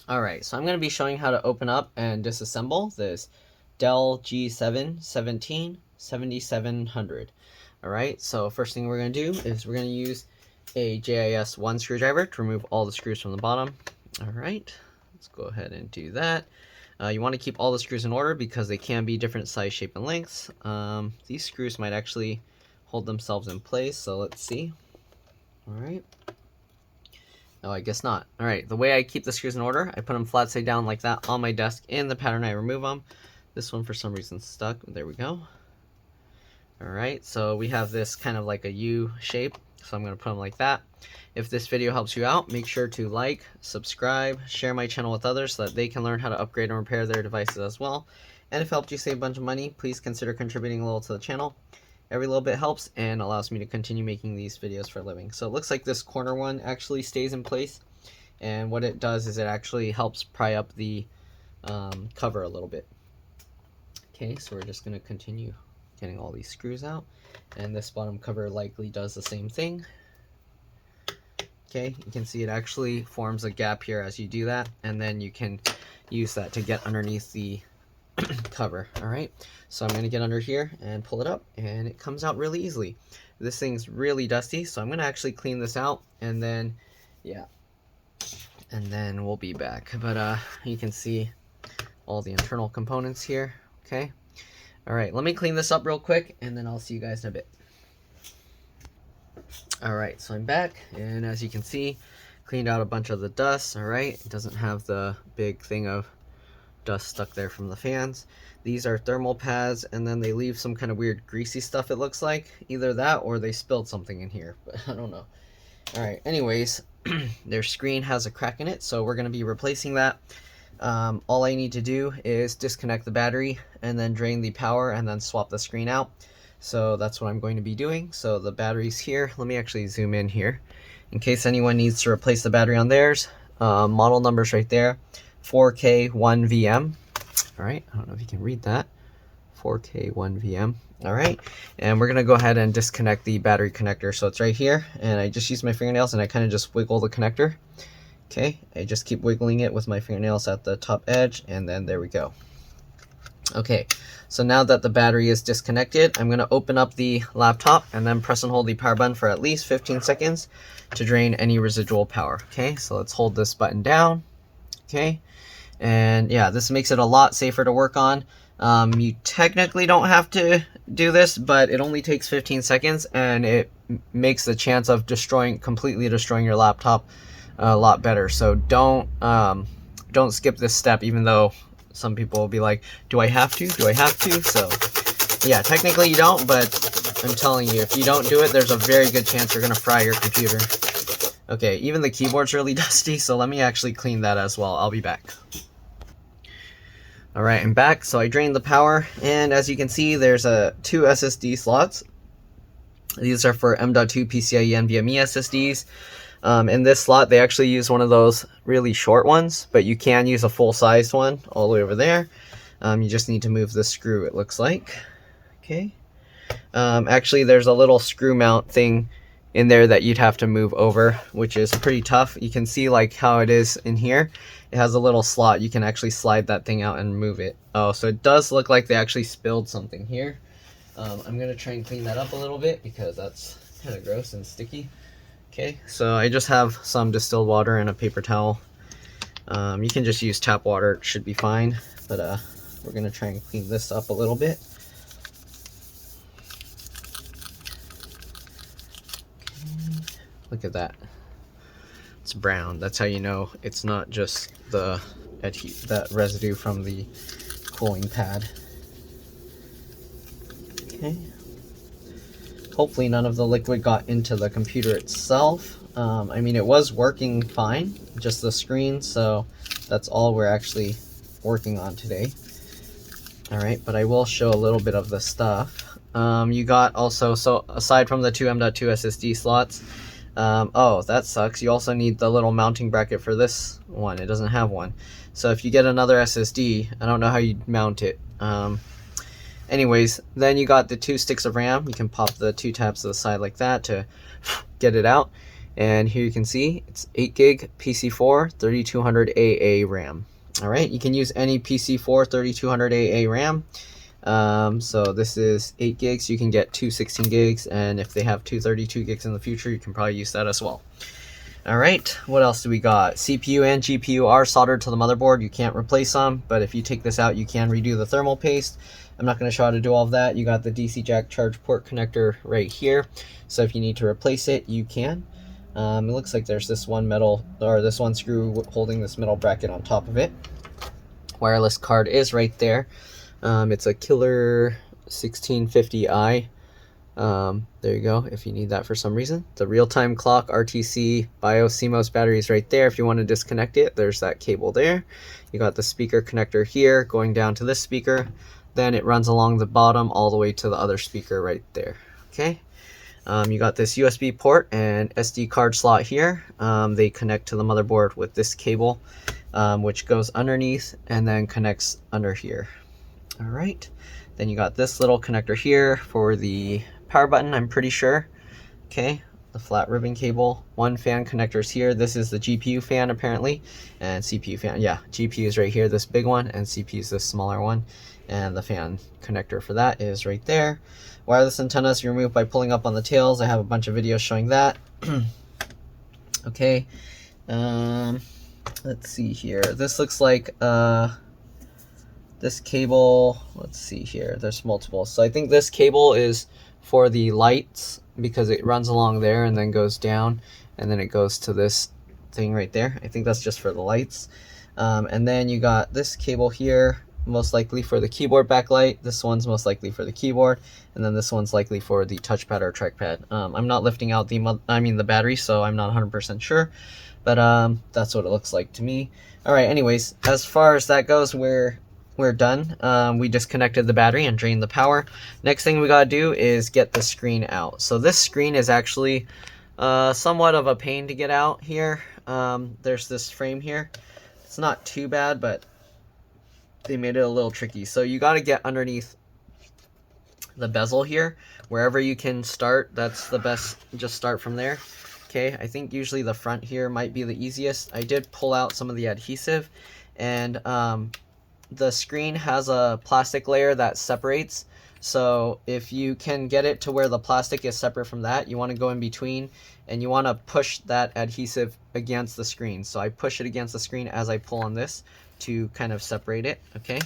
Alright, so I'm going to be showing how to open up and disassemble this DELL G7 7700. Alright, so first thing we're going to do is we're going to use a JIS1 screwdriver to remove all the screws from the bottom. Alright, let's go ahead and do that. You want to keep all the screws in order because they can be different size, shape, and lengths. These screws might actually hold themselves in place, so let's see. Alright. Oh, I guess not. Alright, the way I keep the screws in order, I put them flat side down like that on my desk in the pattern I remove them. This one for some reason stuck. There we go. Alright, so we have this kind of like a U shape, so I'm going to put them like that. If this video helps you out, make sure to like, subscribe, share my channel with others so that they can learn how to upgrade and repair their devices as well. And if it helped you save a bunch of money, please consider contributing a little to the channel. Every little bit helps and allows me to continue making these videos for a living. So it looks like this corner one actually stays in place, and what it does is it actually helps pry up the cover a little bit. Okay, so we're just going to continue getting all these screws out, and this bottom cover likely does the same thing. Okay, you can see it actually forms a gap here as you do that, and then you can use that to get underneath the cover. Alright, so I'm going to get under here and pull it up, and it comes out really easily. This thing's really dusty, so I'm going to actually clean this out, and then yeah, and then we'll be back. But you can see all the internal components here. Okay, alright, let me clean this up real quick, and then I'll see you guys in a bit. Alright, so I'm back, and as you can see, cleaned out a bunch of the dust. Alright, it doesn't have the big thing of dust stuck there from the fans. These are thermal pads, and then they leave some kind of weird greasy stuff, it looks like. Either that or they spilled something in here, but I don't know. Alright, anyways, their screen has a crack in it, so we're going to be replacing that. All I need to do is disconnect the battery and then drain the power and then swap the screen out. So that's what I'm going to be doing. So the battery's here. Let me actually zoom in here in case anyone needs to replace the battery on theirs. Model number's right there. 4K1VM. Alright, I don't know if you can read that. 4K1VM. Alright, and we're going to go ahead and disconnect the battery connector. So it's right here, and I just use my fingernails and I kind of just wiggle the connector. Okay, I just keep wiggling it with my fingernails at the top edge, and then there we go. Okay, so now that the battery is disconnected, I'm going to open up the laptop and then press and hold the power button for at least 15 seconds to drain any residual power. Okay, so let's hold this button down. Okay, and yeah, this makes it a lot safer to work on. You technically don't have to do this, but it only takes 15 seconds, and it makes the chance of completely destroying your laptop a lot better. So don't skip this step, even though some people will be like, do I have to? Do I have to? So yeah, technically you don't, but I'm telling you, if you don't do it, there's a very good chance you're going to fry your computer. Okay, even the keyboard's really dusty, so let me actually clean that as well. I'll be back. Alright, I'm back. So I drained the power, and as you can see, there's two SSD slots. These are for M.2 PCIe NVMe SSDs. In this slot, they actually use one of those really short ones, but you can use a full-sized one all the way over there. You just need to move the screw, it looks like. Okay. Actually, there's a little screw mount thing in there that you'd have to move over, which is pretty tough. You can see like how it is in here. It has a little slot. You can actually slide that thing out and move it. Oh, so it does look like they actually spilled something here. I'm going to try and clean that up a little bit because that's kind of gross and sticky. Okay, so I just have some distilled water and a paper towel. You can just use tap water, it should be fine. But we're going to try and clean this up a little bit. Okay. Look at that. It's brown. That's how you know it's not just that residue from the cooling pad. Okay. Hopefully none of the liquid got into the computer itself. I mean, it was working fine, just the screen, so that's all we're actually working on today. Alright, but I will show a little bit of the stuff. You got also, so aside from the two M.2 SSD slots, oh, that sucks. You also need the little mounting bracket for this one. It doesn't have one. So if you get another SSD, I don't know how you'd mount it. Anyways, then you got the 2 sticks of RAM. You can pop the 2 tabs to the side like that to get it out. And here you can see it's 8 gig PC4 3200 AA RAM. All right, you can use any PC4 3200 AA RAM. So this is 8 gigs. You can get two 16 gigs, and if they have two 32 gigs in the future, you can probably use that as well. All right, what else do we got? CPU and GPU are soldered to the motherboard. You can't replace them, but if you take this out, you can redo the thermal paste. I'm not going to show how to do all of that. You got the DC jack charge port connector right here, so if you need to replace it, you can. It looks like there's this one metal, or this one screw holding this metal bracket on top of it. Wireless card is right there. It's a Killer 1650i. There you go, if you need that for some reason. The real-time clock RTC BIOS CMOS battery is right there. If you want to disconnect it, there's that cable there. You got the speaker connector here going down to this speaker. Then it runs along the bottom all the way to the other speaker right there. Okay. You got this USB port and SD card slot here. They connect to the motherboard with this cable, which goes underneath and then connects under here. All right. Then you got this little connector here for the power button, I'm pretty sure. Okay, the flat ribbon cable. One fan connectors here. This is the GPU fan apparently, and CPU fan. Yeah, GPU is right here, this big one, and CPU is this smaller one. And the fan connector for that is right there. Wireless antennas you remove by pulling up on the tails. I have a bunch of videos showing that. Okay, let's see here. This looks like this cable, let's see here, there's multiple. So I think this cable is for the lights because it runs along there and then goes down and then it goes to this thing right there. I think that's just for the lights. And then you got this cable here, most likely for the keyboard backlight. This one's most likely for the keyboard, and then this one's likely for the touchpad or trackpad. I'm not lifting out the battery, so I'm not 100% sure, but that's what it looks like to me. All right, anyways, as far as that goes, we're done. We disconnected the battery and drained the power. Next thing we gotta do is get the screen out. So this screen is actually somewhat of a pain to get out here. There's this frame here. It's not too bad, but they made it a little tricky. So you gotta get underneath the bezel here. Wherever you can start, that's the best. Just start from there. Okay, I think usually the front here might be the easiest. I did pull out some of the adhesive, and the screen has a plastic layer that separates. So if you can get it to where the plastic is separate from that, you want to go in between and you want to push that adhesive against the screen. So I push it against the screen as I pull on this to kind of separate it. Okay,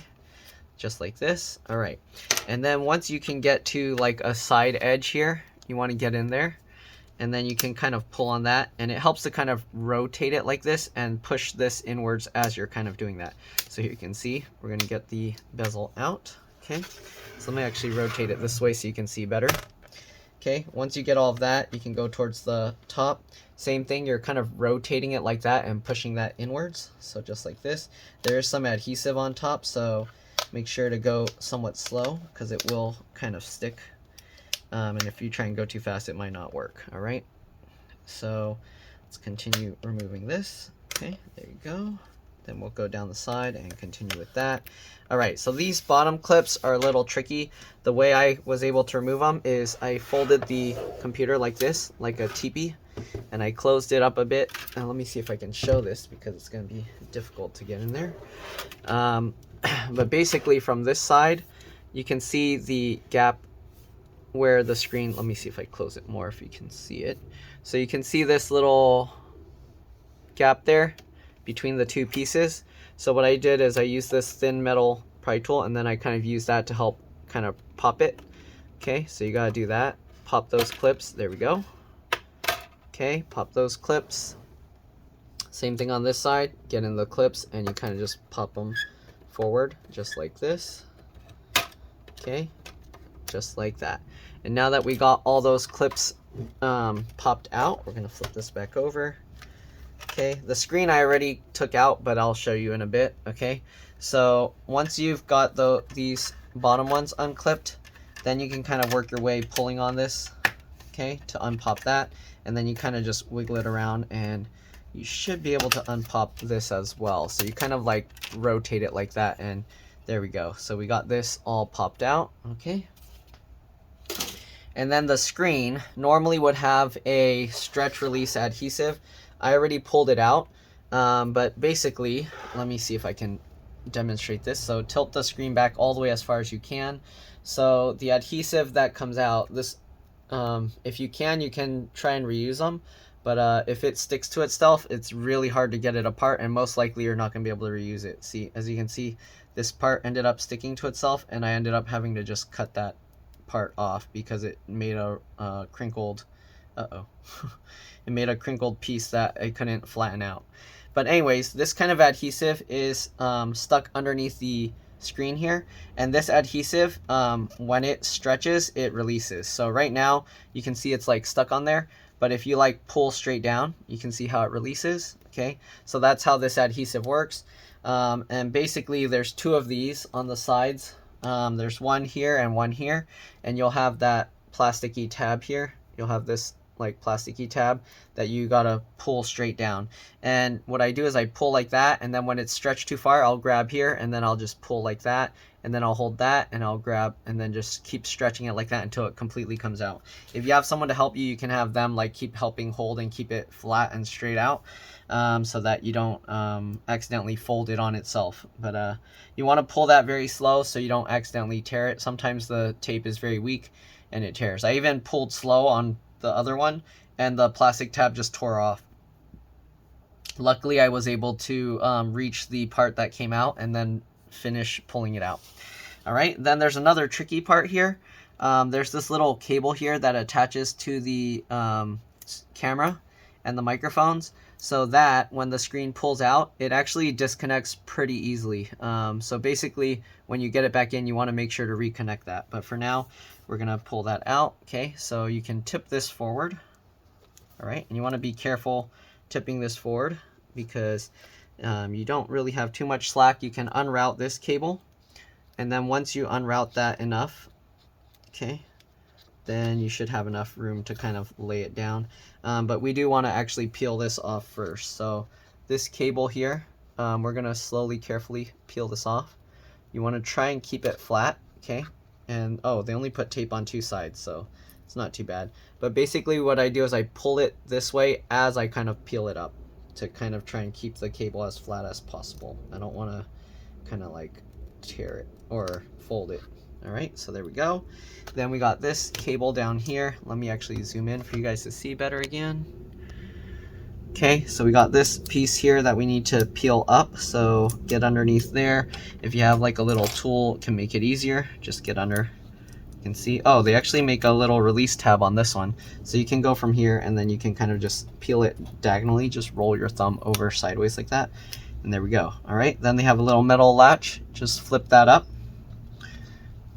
just like this. All right, and then once you can get to like a side edge here, you want to get in there, and then you can kind of pull on that, and it helps to kind of rotate it like this and push this inwards as you're kind of doing that. So here you can see we're going to get the bezel out. Okay, so let me actually rotate it this way so you can see better. Okay, once you get all of that, you can go towards the top. Same thing, you're kind of rotating it like that and pushing that inwards. So just like this. There is some adhesive on top, so make sure to go somewhat slow because it will kind of stick. And if you try and go too fast, it might not work. All right, so let's continue removing this. Okay, there you go. Then we'll go down the side and continue with that. All right, so these bottom clips are a little tricky. The way I was able to remove them is I folded the computer like this, like a teepee, and I closed it up a bit. Now let me see if I can show this because it's going to be difficult to get in there. But basically from this side, you can see the gap where the screen, let me see if I close it more if you can see it. So you can see this little gap there between the two pieces. So what I did is I used this thin metal pry tool and then I kind of used that to help kind of pop it. Okay, so you gotta do that. Pop those clips, there we go. Okay, pop those clips. Same thing on this side, get in the clips and you kind of just pop them forward just like this. Okay, just like that. And now that we got all those clips popped out, we're gonna flip this back over. Okay, the screen I already took out, but I'll show you in a bit. Okay, so once you've got these bottom ones unclipped, then you can kind of work your way pulling on this, okay, to unpop that, and then you kind of just wiggle it around and you should be able to unpop this as well. So you kind of like rotate it like that, and there we go. So we got this all popped out. Okay, And then the screen normally would have a stretch release adhesive. I already pulled it out, but basically, let me see if I can demonstrate this. So tilt the screen back all the way as far as you can. So the adhesive that comes out, this, if you can try and reuse them, but if it sticks to itself, it's really hard to get it apart, and most likely you're not going to be able to reuse it. See, as you can see, this part ended up sticking to itself, and I ended up having to just cut that part off because it made a crinkled, it made a crinkled piece that I couldn't flatten out. But anyways, this kind of adhesive is stuck underneath the screen here, and this adhesive, when it stretches, it releases. So right now you can see it's like stuck on there, but if you like pull straight down, you can see how it releases. Okay, so that's how this adhesive works. And basically there's two of these on the sides. There's one here and one here, and you'll have that plasticky tab here. You'll have this like plasticky tab that you gotta pull straight down. And what I do is I pull like that, and then when it's stretched too far, I'll grab here, and then I'll just pull like that, and then I'll hold that, and I'll grab, and then just keep stretching it like that until it completely comes out. If you have someone to help you, you can have them like keep helping hold and keep it flat and straight out, so that you don't accidentally fold it on itself. But you want to pull that very slow so you don't accidentally tear it. Sometimes the tape is very weak and it tears. I even pulled slow on the other one, and the plastic tab just tore off. Luckily, I was able to reach the part that came out and then finish pulling it out. All right, then there's another tricky part here. There's this little cable here that attaches to the camera and the microphones, so that when the screen pulls out, it actually disconnects pretty easily. So basically, when you get it back in, you want to make sure to reconnect that. But for now, we're gonna pull that out. Okay, so you can tip this forward. All right, and you want to be careful tipping this forward because you don't really have too much slack. You can unroute this cable, and then once you unroute that enough, okay, then you should have enough room to kind of lay it down. But we do want to actually peel this off first. So this cable here, we're gonna slowly, carefully peel this off. You want to try and keep it flat, okay? And oh, they only put tape on two sides, so it's not too bad. But basically what I do is I pull it this way as I kind of peel it up to kind of try and keep the cable as flat as possible. I don't want to kind of like tear it or fold it. All right, so there we go. Then we got this cable down here. Let me actually zoom in for you guys to see better again. Okay, so we got this piece here that we need to peel up, so get underneath there. If you have like a little tool, it can make it easier. Just get under. You can see, oh, they actually make a little release tab on this one. So you can go from here, and then you can kind of just peel it diagonally. Just roll your thumb over sideways like that, and there we go. All right, then they have a little metal latch. Just flip that up.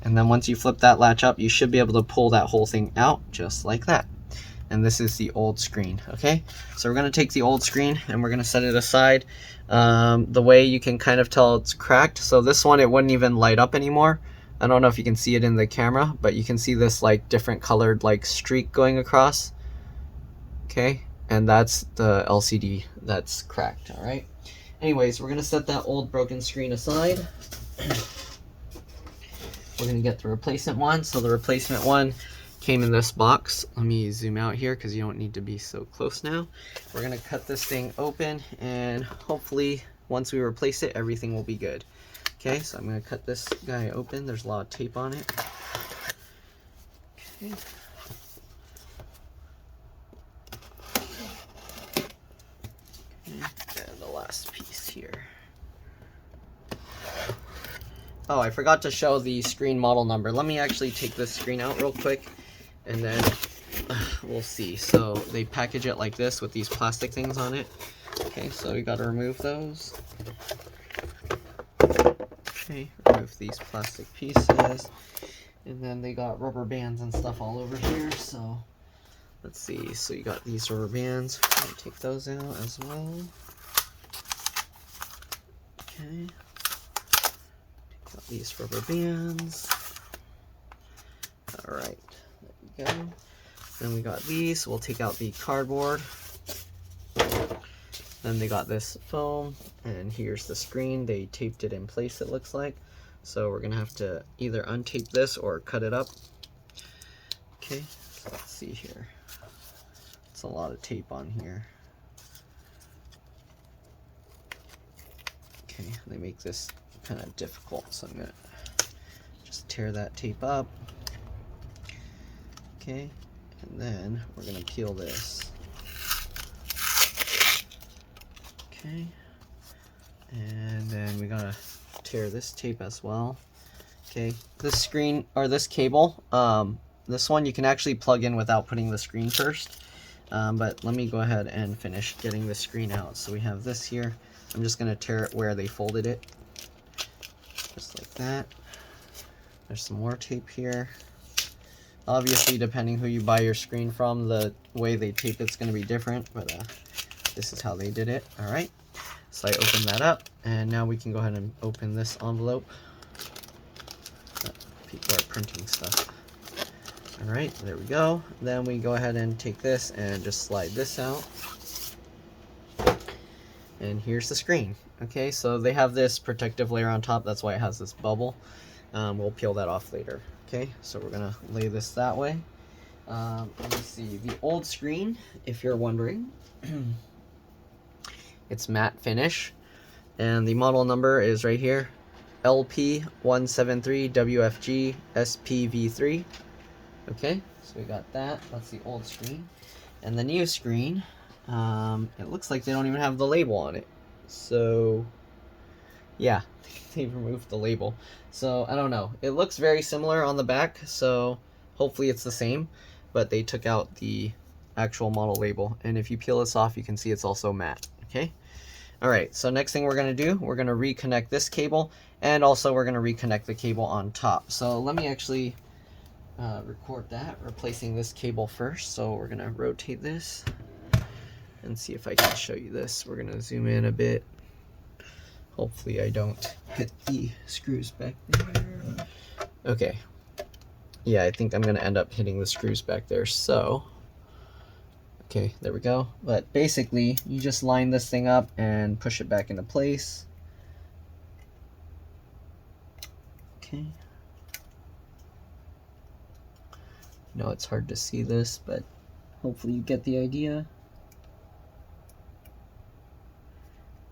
And then once you flip that latch up, you should be able to pull that whole thing out just like that. And this is the old screen, okay? So we're gonna take the old screen and we're gonna set it aside. The way you can kind of tell it's cracked, so this one, it wouldn't even light up anymore. I don't know if you can see it in the camera, but you can see this like different colored like streak going across, okay? And that's the LCD that's cracked, all right? Anyways, we're gonna set that old broken screen aside. We're gonna get the replacement one. So the replacement one came in this box. Let me zoom out here because you don't need to be so close now. We're gonna cut this thing open, and hopefully once we replace it, everything will be good. Okay, so I'm gonna cut this guy open. There's a lot of tape on it. Okay. And the last piece here. Oh, I forgot to show the screen model number. Let me actually take this screen out real quick, and then we'll see. So they package it like this with these plastic things on it. Okay, so we gotta remove those. Okay, remove these plastic pieces. And then they got rubber bands and stuff all over here, so let's see. So you got these rubber bands. I'm gonna take those out as well. Okay. Got these rubber bands. All right, there we go. Then we got these. We'll take out the cardboard. Then they got this foam, and here's the screen. They taped it in place, it looks like. So we're gonna have to either untape this or cut it up. Okay, so let's see here. It's a lot of tape on here. Okay, they make this kind of difficult, so I'm gonna just tear that tape up. Okay, and then we're gonna peel this. Okay, and then we gotta tear this tape as well. Okay, this screen, or this cable, this one you can actually plug in without putting the screen first. But let me go ahead and finish getting the screen out. So we have this here. I'm just gonna tear it where they folded it. Just like that. There's some more tape here. Obviously, depending who you buy your screen from, the way they tape it's gonna be different, but this is how they did it. All right, so I opened that up, and now we can go ahead and open this envelope. People are printing stuff. All right, there we go. Then we go ahead and take this and just slide this out. And here's the screen. Okay, so they have this protective layer on top. That's why it has this bubble. We'll peel that off later. Okay, so we're gonna lay this that way. Let me see, the old screen, if you're wondering, it's matte finish, and the model number is right here, LP173WFG SPV3. Okay, so we got that. That's the old screen. And the new screen, it looks like they don't even have the label on it. So, yeah, they removed the label. So, I don't know. It looks very similar on the back, so hopefully it's the same. But they took out the actual model label. And if you peel this off, you can see it's also matte. Okay? Alright, so next thing we're going to do, we're going to reconnect this cable. And also we're going to reconnect the cable on top. So, let me actually record that, replacing this cable first. So we're gonna rotate this and see if I can show you this. We're gonna zoom in a bit. Hopefully I don't hit the screws back there. Okay, yeah, I think I'm gonna end up hitting the screws back there. So okay, there we go. But basically you just line this thing up and push it back into place. Okay, I know it's hard to see this, but hopefully you get the idea.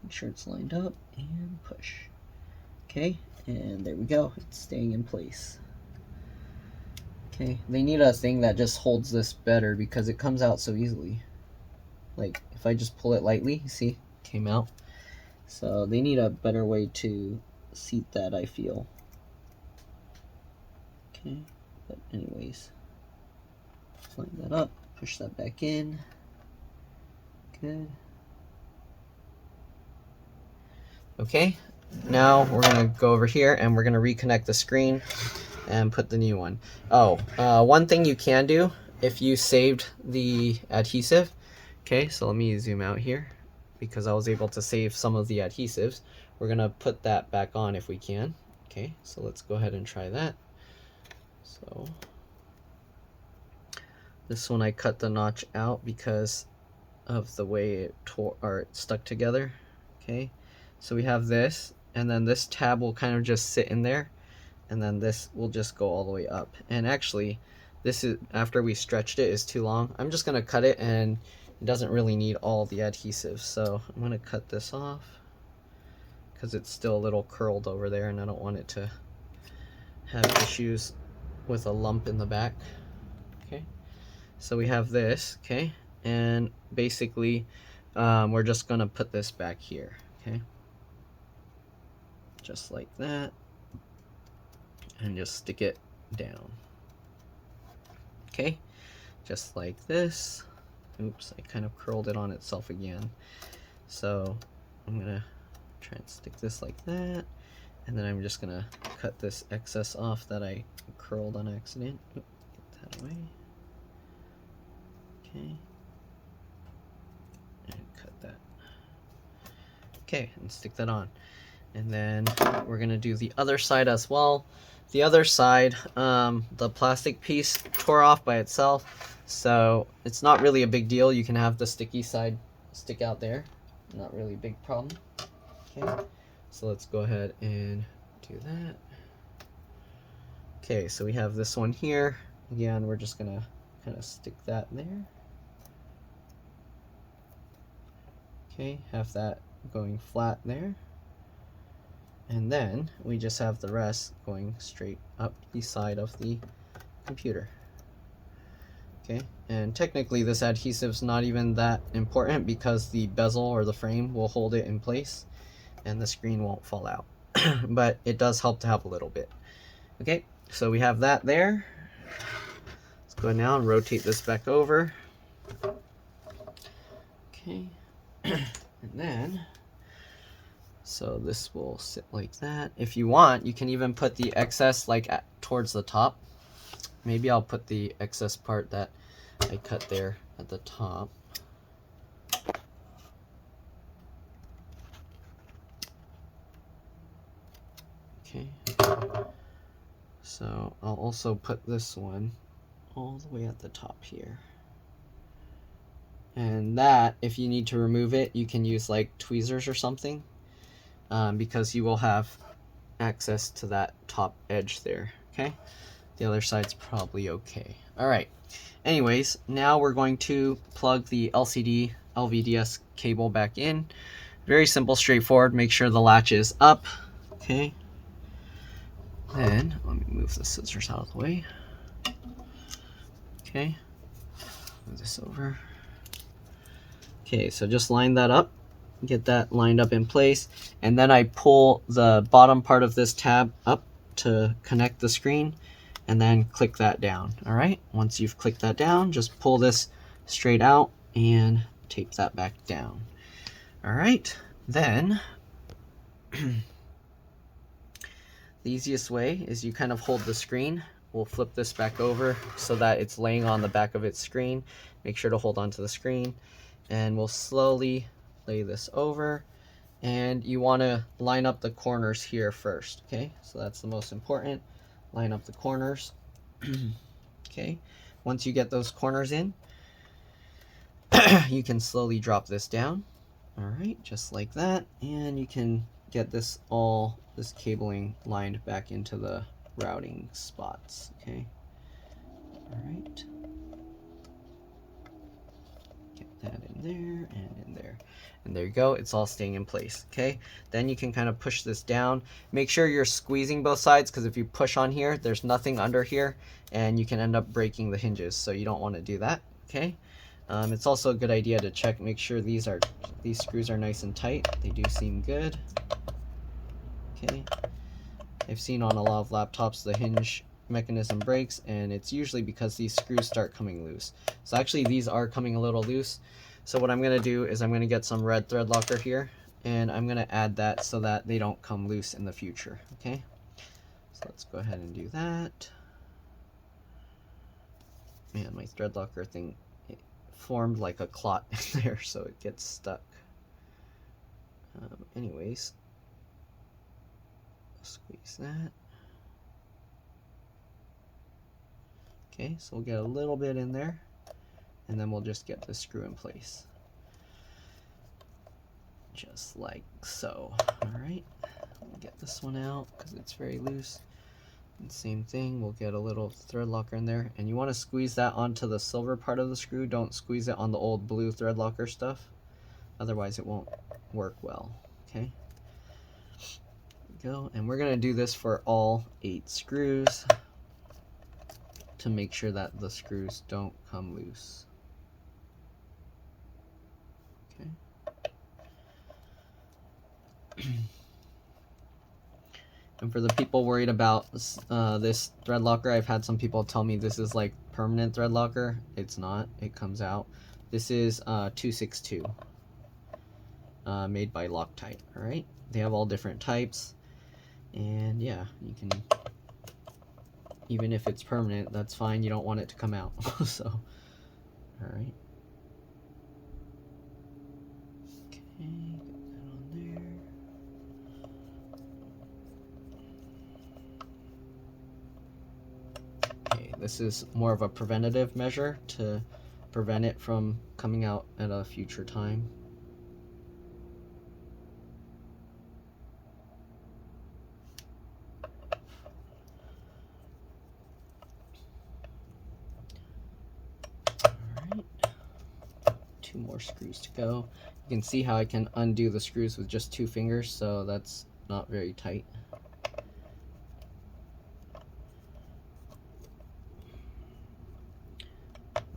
Make sure it's lined up and push. Okay, and there we go. It's staying in place. Okay, they need a thing that just holds this better because it comes out so easily. Like, if I just pull it lightly, you see, it came out. So they need a better way to seat that, I feel. Okay, but anyways. Line that up, push that back in. Good. Okay, now we're gonna go over here and we're gonna reconnect the screen and put the new one. Oh, one thing you can do if you saved the adhesive. Okay, so let me zoom out here because I was able to save some of the adhesives. We're gonna put that back on if we can. Okay, so let's go ahead and try that. So this one I cut the notch out because of the way it stuck together. Okay, so we have this, and then this tab will kind of just sit in there, and then this will just go all the way up. And actually, this is, after we stretched it, is too long. I'm just gonna cut it, and it doesn't really need all the adhesive. So I'm gonna cut this off because it's still a little curled over there, and I don't want it to have issues with a lump in the back. Okay. So we have this, okay, and basically we're just gonna put this back here, okay, just like that, and just stick it down. Okay, just like this. Oops, I kind of curled it on itself again. So I'm gonna try and stick this like that, and then I'm just gonna cut this excess off that I curled on accident. Oop, get that away. Okay, and cut that. Okay, and stick that on. And then we're gonna do the other side as well. The other side, the plastic piece tore off by itself, so it's not really a big deal. You can have the sticky side stick out there. Not really a big problem. Okay, so let's go ahead and do that. Okay, so we have this one here. Again, we're just gonna kind of stick that there. Okay, have that going flat there. And then we just have the rest going straight up the side of the computer. Okay, and technically this adhesive's not even that important because the bezel or the frame will hold it in place and the screen won't fall out. But it does help to have a little bit. Okay, so we have that there. Let's go now and rotate this back over. Okay, and then, so this will sit like that. If you want, you can even put the excess like towards the top. Maybe I'll put the excess part that I cut there at the top. Okay. So I'll also put this one all the way at the top here. And that, if you need to remove it, you can use like tweezers or something, because you will have access to that top edge there. Okay. The other side's probably okay. All right. Anyways, now we're going to plug the LCD LVDS cable back in. Very simple, straightforward. Make sure the latch is up. Okay. Then let me move the scissors out of the way. Okay. Move this over. Okay, so just line that up. Get that lined up in place. And then I pull the bottom part of this tab up to connect the screen. And then click that down. All right, once you've clicked that down, just pull this straight out and tape that back down. All right, then the easiest way is you kind of hold the screen. We'll flip this back over so that it's laying on the back of its screen. Make sure to hold onto the screen, and we'll slowly lay this over. And you want to line up the corners here first. Okay, so that's the most important. Line up the corners. Okay, once you get those corners in, you can slowly drop this down. All right, just like that. And you can get this cabling lined back into the routing spots. Okay, all right. Get that in there and in there. And there you go, it's all staying in place. Okay, then you can kind of push this down. Make sure you're squeezing both sides, because if you push on here, there's nothing under here and you can end up breaking the hinges, so you don't want to do that. Okay, it's also a good idea to check, make sure these screws are nice and tight. They do seem good. Okay, I've seen on a lot of laptops the hinge mechanism breaks, and it's usually because these screws start coming loose. So actually these are coming a little loose. So what I'm going to do is I'm going to get some red thread locker here, and I'm going to add that so that they don't come loose in the future. Okay, so let's go ahead and do that. Man, my thread locker thing, it formed like a clot in there, so it gets stuck. Anyways, squeeze that. Okay, so we'll get a little bit in there, and then we'll just get the screw in place. Just like so. Alright, we'll get this one out because it's very loose. And same thing, we'll get a little thread locker in there, and you want to squeeze that onto the silver part of the screw. Don't squeeze it on the old blue thread locker stuff, otherwise it won't work well. Okay, there we go. And we're going to do this for all 8 screws to make sure that the screws don't come loose. Okay. And for the people worried about this thread locker, I've had some people tell me this is like permanent thread locker. It's not. It comes out. This is 262, made by Loctite. All right. They have all different types, and yeah, you can. Even if it's permanent, that's fine. You don't want it to come out. So, all right. Okay, get that on there. Okay, this is more of a preventative measure to prevent it from coming out at a future time. 2 more screws to go. You can see how I can undo the screws with just 2 fingers, so that's not very tight.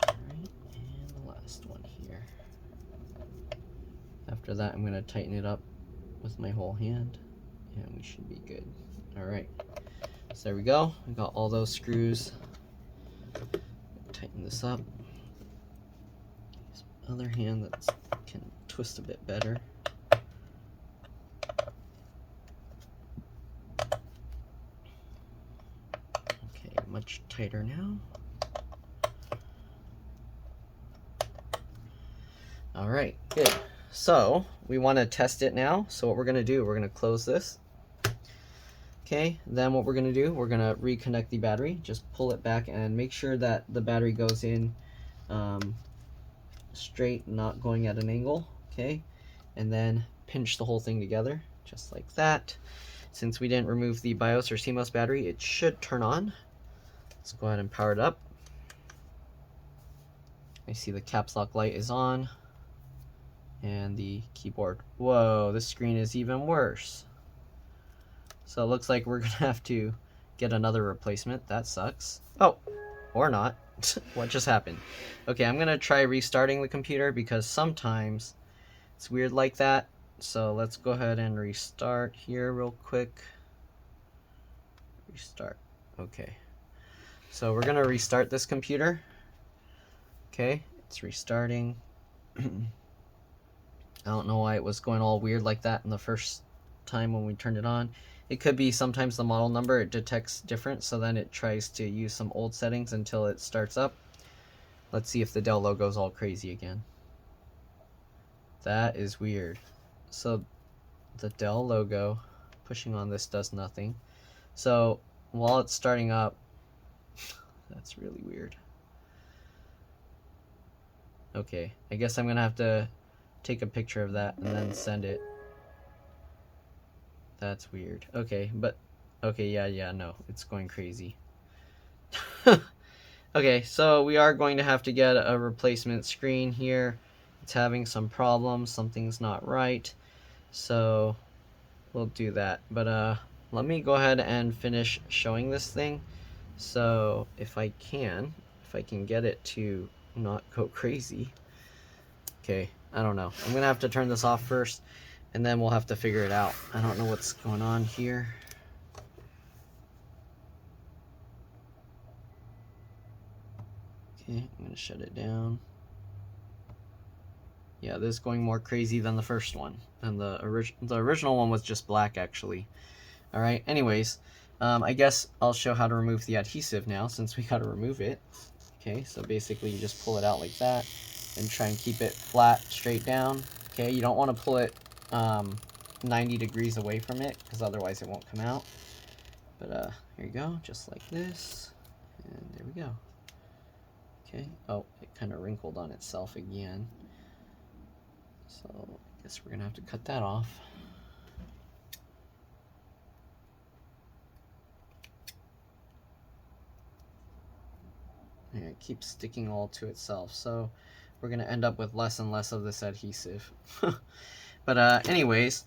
Alright, and the last one here. After that, I'm going to tighten it up with my whole hand, and we should be good. Alright, so there we go. We got all those screws. Tighten this up. Use my other hand that can twist a bit better. Okay, much tighter now. Alright, good. So we want to test it now. So what we're going to do, we're going to close this. Okay, then what we're going to do, we're going to reconnect the battery. Just pull it back and make sure that the battery goes in straight, not going at an angle. Okay, and then pinch the whole thing together, just like that. Since we didn't remove the BIOS or CMOS battery, it should turn on. Let's go ahead and power it up. I see the caps lock light is on. And the keyboard. Whoa, this screen is even worse. So it looks like we're gonna have to get another replacement. That sucks. Oh, or not. What just happened? Okay, I'm gonna try restarting the computer because sometimes it's weird like that. So let's go ahead and restart here real quick. Restart. Okay. So we're gonna restart this computer. Okay, it's restarting. I don't know why it was going all weird like that in the first time when we turned it on. It could be sometimes the model number, it detects different, so then it tries to use some old settings until it starts up. Let's see if the Dell logo is all crazy again. That is weird. So the Dell logo, pushing on this does nothing. So while it's starting up, that's really weird. Okay, I guess I'm gonna have to take a picture of that and then send it. That's weird. Okay, but okay, yeah, no, it's going crazy. Okay, so we are going to have to get a replacement screen here. It's having some problems, something's not right, so we'll do that. But let me go ahead and finish showing this thing. So if I can get it to not go crazy. Okay, I don't know. I'm gonna have to turn this off first, and then we'll have to figure it out. I don't know what's going on here. Okay, I'm gonna shut it down. Yeah, this is going more crazy than the first one. And the original one was just black, actually. Alright, anyways, I guess I'll show how to remove the adhesive now, since we gotta remove it. Okay, so basically you just pull it out like that, and try and keep it flat, straight down. Okay, you don't want to pull it 90 degrees away from it, because otherwise it won't come out. But here you go, just like this, and there we go. Okay, oh, it kind of wrinkled on itself again. So I guess we're gonna have to cut that off. And it keeps sticking all to itself, so we're gonna end up with less and less of this adhesive. But anyways,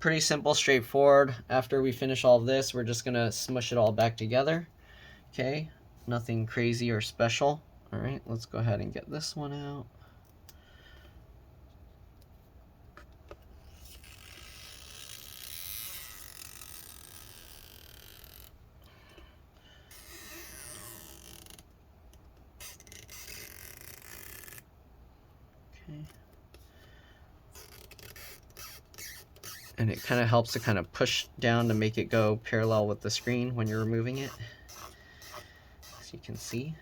pretty simple, straightforward. After we finish all of this, we're just gonna smush it all back together. Okay, nothing crazy or special. All right, let's go ahead and get this one out. Okay. And it kind of helps to kind of push down to make it go parallel with the screen when you're removing it, as you can see.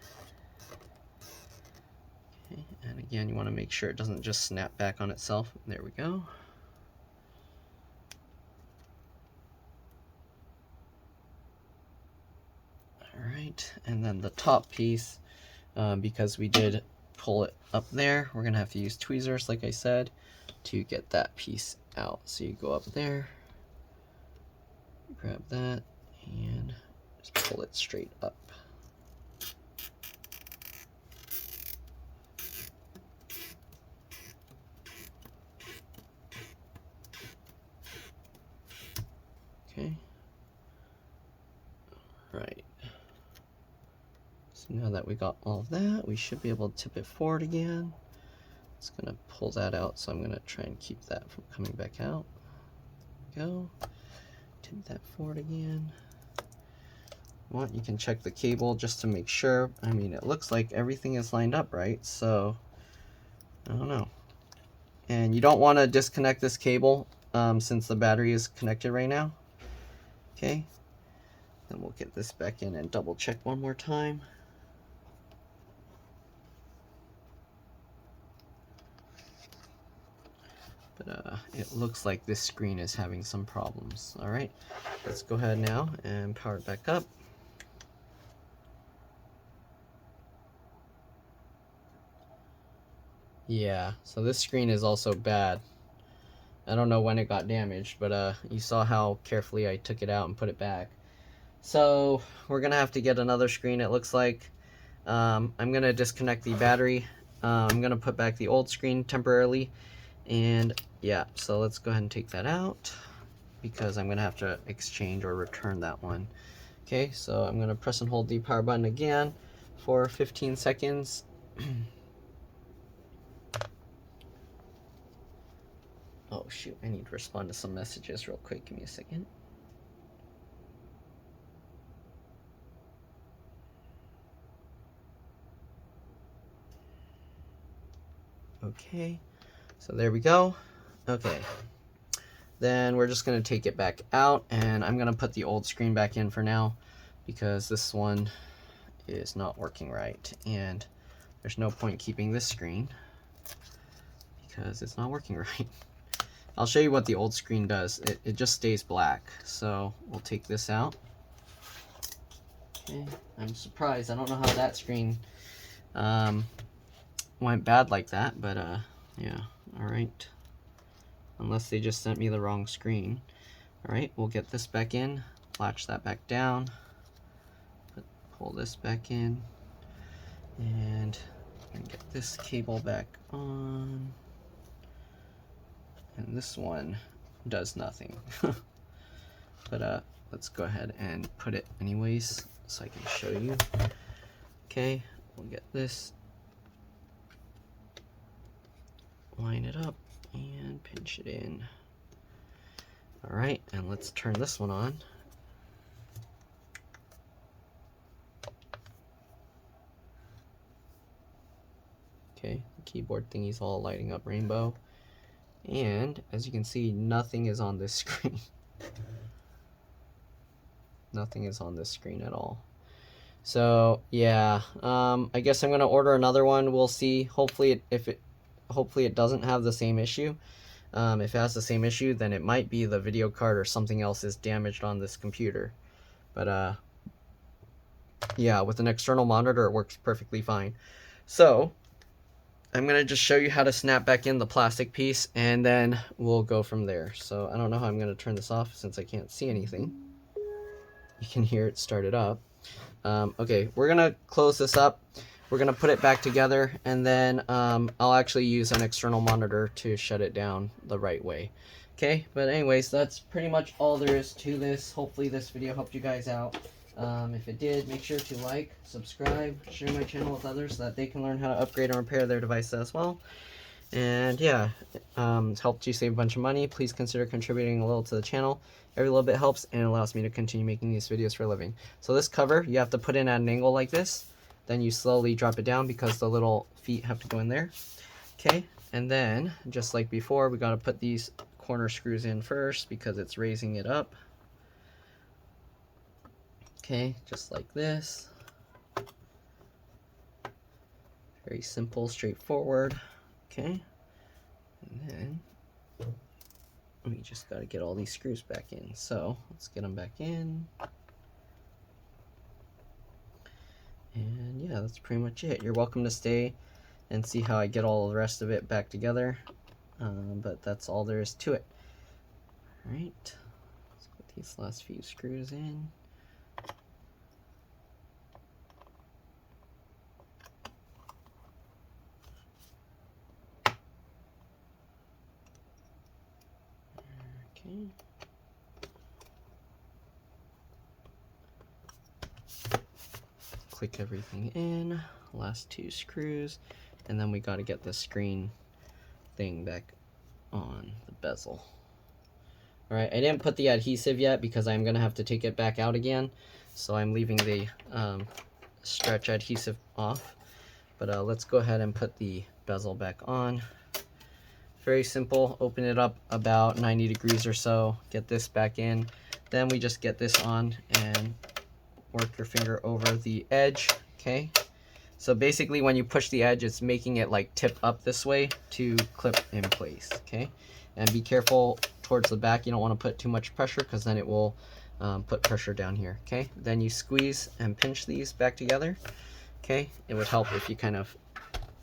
Okay, and again, you want to make sure it doesn't just snap back on itself. There we go. Alright, and then the top piece, because we did pull it up there, we're going to have to use tweezers, like I said, to get that piece out. So you go up there, grab that, and just pull it straight up. Now that we got all of that, we should be able to tip it forward again. It's gonna pull that out, so I'm gonna try and keep that from coming back out. Go. Tip that forward again. You can check the cable just to make sure. I mean, it looks like everything is lined up right, so I don't know. And you don't want to disconnect this cable since the battery is connected right now. Okay, then we'll get this back in and double check one more time. But it looks like this screen is having some problems. All right, let's go ahead now and power it back up. Yeah, so this screen is also bad. I don't know when it got damaged, but you saw how carefully I took it out and put it back. So we're gonna have to get another screen, it looks like. I'm gonna disconnect the battery. I'm gonna put back the old screen temporarily. And yeah, so let's go ahead and take that out because I'm gonna have to exchange or return that one. Okay, so I'm gonna press and hold the power button again for 15 seconds. Oh shoot, I need to respond to some messages real quick. Give me a second. Okay, so there we go. Okay, then we're just gonna take it back out, and I'm gonna put the old screen back in for now because this one is not working right, and there's no point keeping this screen because it's not working right. I'll show you what the old screen does. It just stays black. So we'll take this out. Okay, I'm surprised. I don't know how that screen went bad like that, but yeah, all right. Unless they just sent me the wrong screen. All right, we'll get this back in, latch that back down, pull this back in, and get this cable back on. And this one does nothing. But let's go ahead and put it anyways so I can show you. Okay, we'll get this, line it up, and pinch it in. All right, and let's turn this one on. Okay, the keyboard thingy's all lighting up rainbow. And as you can see, nothing is on this screen. Nothing is on this screen at all. So yeah, I guess I'm gonna order another one. We'll see. Hopefully it doesn't have the same issue. If it has the same issue, then it might be the video card or something else is damaged on this computer. But yeah, with an external monitor, it works perfectly fine. So I'm gonna just show you how to snap back in the plastic piece, and then we'll go from there. So I don't know how I'm gonna turn this off since I can't see anything. You can hear it started up. Okay, we're gonna close this up. We're gonna put it back together, and then I'll actually use an external monitor to shut it down the right way. Okay, but anyways, that's pretty much all there is to this. Hopefully this video helped you guys out. If it did, make sure to like, subscribe, share my channel with others so that they can learn how to upgrade and repair their devices as well. And yeah, it's helped you save a bunch of money. Please consider contributing a little to the channel. Every little bit helps and allows me to continue making these videos for a living. So this cover, you have to put in at an angle like this. Then you slowly drop it down because the little feet have to go in there. Okay, and then, just like before, we got to put these corner screws in first because it's raising it up. Okay, just like this. Very simple, straightforward. Okay, and then we just got to get all these screws back in. So let's get them back in. And yeah, that's pretty much it. You're welcome to stay and see how I get all the rest of it back together. But that's all there is to it. All right, let's put these last few screws in. Okay. click everything in, last 2 screws, and then we got to get the screen thing back on the bezel. Alright, I didn't put the adhesive yet because I'm going to have to take it back out again, so I'm leaving the stretch adhesive off. But let's go ahead and put the bezel back on. Very simple. Open it up about 90 degrees or so, get this back in, then we just get this on and work your finger over the edge. Okay, so basically when you push the edge, it's making it like tip up this way to clip in place. Okay, and be careful towards the back. You don't want to put too much pressure because then it will put pressure down here. Okay, then you squeeze and pinch these back together. Okay, it would help if you kind of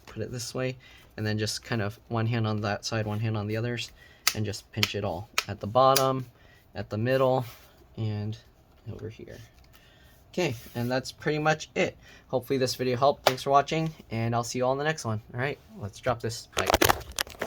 put it this way and then just kind of one hand on that side, one hand on the others, and just pinch it all at the bottom, at the middle, and over here. Okay, and that's pretty much it. Hopefully this video helped. Thanks for watching, and I'll see you all in the next one. All right, let's drop this. Bye.